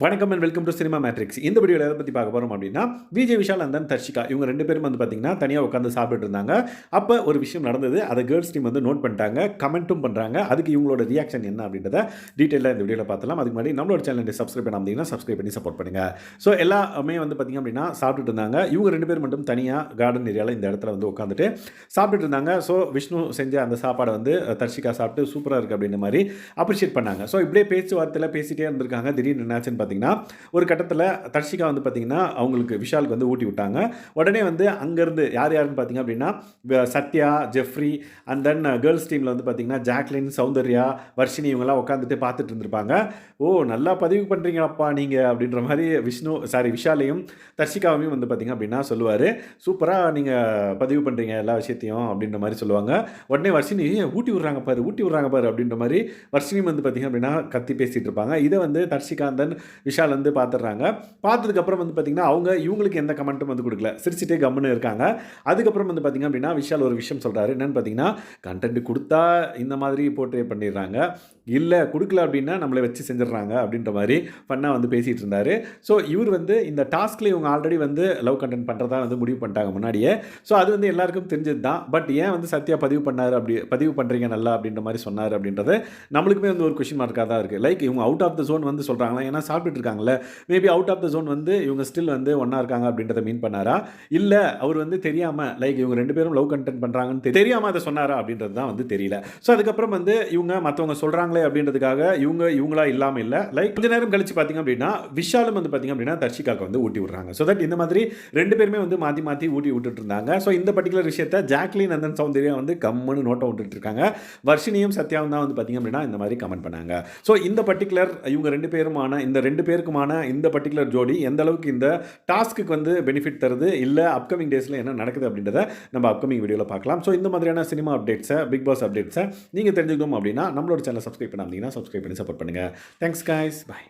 வணக்கம் and welcome to cinema matrix. இந்த வீடியோவில் எதை பற்றி பார்க்க போகிறோம் அப்படின்னா, விஜய் விஷால் அண்ட் தென் தர்ஷிகா இவங்க 2 பேரும் வந்து பார்த்தீங்கன்னா தனியாக உட்காந்து சாப்பிட்டுட்டு இருந்தாங்க. அப்போ ஒரு விஷயம் நடந்தது. அதை கேர்ள்ஸ் டீம் வந்து நோட் பண்ணிட்டாங்க, கமெண்ட்டும் பண்ணுறாங்க. அதுக்கு இவங்களோட ரியாக்ஷன் என்ன அப்படின்றத டீட்டெயிலாக இந்த வீடியோவில் பார்த்துலாம். அதுக்கு முன்னாடி நம்மளோட சேனலை சப்ஸ்கிரைப் பண்ணாமல் சப்ஸ்கிரைப் பண்ணி சப்போர்ட் பண்ணுங்க. ஸோ எல்லாமே வந்து பார்த்தீங்க அப்படின்னா சாப்பிட்டுட்டு இருந்தாங்க. இவங்க 2 பேர் மட்டும் தனியாக கார்டன் ஏரியாவில் இந்த இடத்துல வந்து உட்காந்துட்டு சாப்பிட்டுட்டு இருந்தாங்க. ஸோ விஷ்ணு செஞ்ச அந்த சாப்பாடை வந்து தர்ஷிகா சாப்பிட்டு சூப்பராக இருக்குது அப்படின்ற மாதிரி அப்ரிஷியேட் பண்ணாங்க. ஸோ இப்படியே பேச்சுவார்த்தையில் பேசிகிட்டே இருந்திருக்காங்க. திடீர்னு என்னாச்சுன்னு பார்த்தீங்கன்னா, ஒரு கட்டத்தில் தர்ஷிகா வந்து பார்த்தீங்கன்னா அவங்களுக்கு விஷாலுக்கு வந்து ஊட்டி விட்டாங்க. உடனே வந்து அங்கேருந்து யாருன்னு பார்த்தீங்க அப்படின்னா Sathya, Jeffrey and then girls டீமில் வந்து பார்த்தீங்கன்னா ஜாக்லின், சௌந்தர்யா, வர்ஷினி இவங்கெல்லாம் உட்காந்துட்டு பார்த்துட்டு இருந்திருப்பாங்க. ஓ, நல்லா பதிவு பண்ணுறீங்கப்பா நீங்கள் அப்படின்ற மாதிரி விஷாலையும் தர்ஷிகாவையும் வந்து பார்த்தீங்க அப்படின்னா சொல்லுவார். சூப்பராக நீங்கள் பதிவு பண்ணுறீங்க எல்லா விஷயத்தையும் அப்படின்ற மாதிரி சொல்லுவாங்க. உடனே வர்ஷினி ஊட்டி விட்றாங்க பாரு அப்படின்ற மாதிரி வர்ஷினியும் வந்து பார்த்தீங்க அப்படின்னா கத்தி பேசிகிட்டு இருப்பாங்க. இதை வந்து தர்ஷிகா தென் விஷால் வந்து பார்த்துடுறாங்க. பார்த்ததுக்கப்புறம் வந்து பார்த்திங்கன்னா இவங்களுக்கு எந்த கமெண்ட்டும் வந்து கொடுக்கல, சிரிச்சிட்டே கம்முன்னு இருக்காங்க. அதுக்கப்புறம் வந்து பார்த்திங்க அப்படின்னா விஷால் ஒரு விஷயம் சொல்கிறாரு. என்னென்னு பார்த்தீங்கன்னா, கண்டென்ட் கொடுத்தா இந்த மாதிரி போர்ட்ரே பண்ணிடுறாங்க, இல்லை கொடுக்கல அப்படின்னா நம்மளை வச்சு செஞ்சிடறாங்க அப்படின்ற மாதிரி ஃபன்னாக வந்து பேசிகிட்டு இருந்தார். ஸோ இவர் வந்து இந்த டாஸ்கில் இவங்க ஆல்ரெடி வந்து லவ் கண்டென்ட் பண்ணுறதா வந்து முடிவு பண்ணிட்டாங்க முன்னாடியே. ஸோ அது வந்து எல்லாருக்கும் தெரிஞ்சது தான். பட் ஏன் வந்து சத்யா பதிவு பண்ணுறீங்க நல்லா அப்படின்ற மாதிரி சொன்னார் அப்படின்றது நம்மளுக்குமே வந்து ஒரு கொஷின் மார்க்காக தான் இருக்குது. லைக் இவங்க அவுட் ஆஃப் த ஜோன் வந்து சொல்கிறாங்களா, ஏன்னா சாப்பிட்டு இருக்காங்கல்ல, maybe out of the zone வந்து இவங்க ஸ்டில் வந்து ஒன்றா இருக்காங்க அப்படின்றத மீன் பண்ணாரா, இல்லை அவர் வந்து தெரியாமல் லைக் இவங்க 2 பேரும் லவ் கண்டென்ட் பண்ணுறாங்கன்னு தெரியாமல் அதை சொன்னாரா அப்படின்றது தான் வந்து தெரியல. ஸோ அதுக்கப்புறம் வந்து இவங்க மற்றவங்க சொல்கிறாங்களே அப்படின்றதுக்காக இவங்களா இல்லாமல் இல்லை, லைக் கொஞ்ச நேரம் கழிச்சு பார்த்தீங்க அப்படின்னா விஷாலும் வந்து பார்த்தீங்க அப்படின்னா தர்ஷிகாவுக்கு வந்து ஊட்டி விடுறாங்க. ஸோ தட் இந்த மாதிரி 2 பேருமே வந்து மாற்றி ஊட்டி விட்டுட்டு இருந்தாங்க. ஸோ இந்த பர்டிகுலர் விஷயத்தை ஜாக்லின் அண்ட் சௌந்தர்யா வந்து கம்முன்னு நோட்டை விட்டுட்டு இருக்காங்க. வர்ஷினியும் சத்யாவும் தான் வந்து பார்த்தீங்க அப்படின்னா இந்த மாதிரி கமெண்ட் பண்ணாங்க. ஸோ இந்த பர்டிகுலர் இவங்க 2 பேருக்குமான இந்த பர்டிகுலர் ஜோடி எந்த அளவுக்கு இந்த டாஸ்க்கு வந்து பெனிஃபிட் தருது, இல்லை அப்கமிங் டேஸில் என்ன நடக்குது அப்படின்றத நம்ம அப்கமிங் வீடியோவில் பார்க்கலாம். ஸோ இந்த மாதிரியான சினிமா அப்டேட்ஸை, பிக் பாஸ் அப்டேட்ஸை நீங்கள் தெரிஞ்சுக்கணும் அப்படின்னா நம்மளோட சேனலை சப்ஸ்கிரைப் பண்ணாமல் சப்ஸ்கிரைப் பண்ணி சப்போர்ட் பண்ணுங்கள். Thanks guys, by.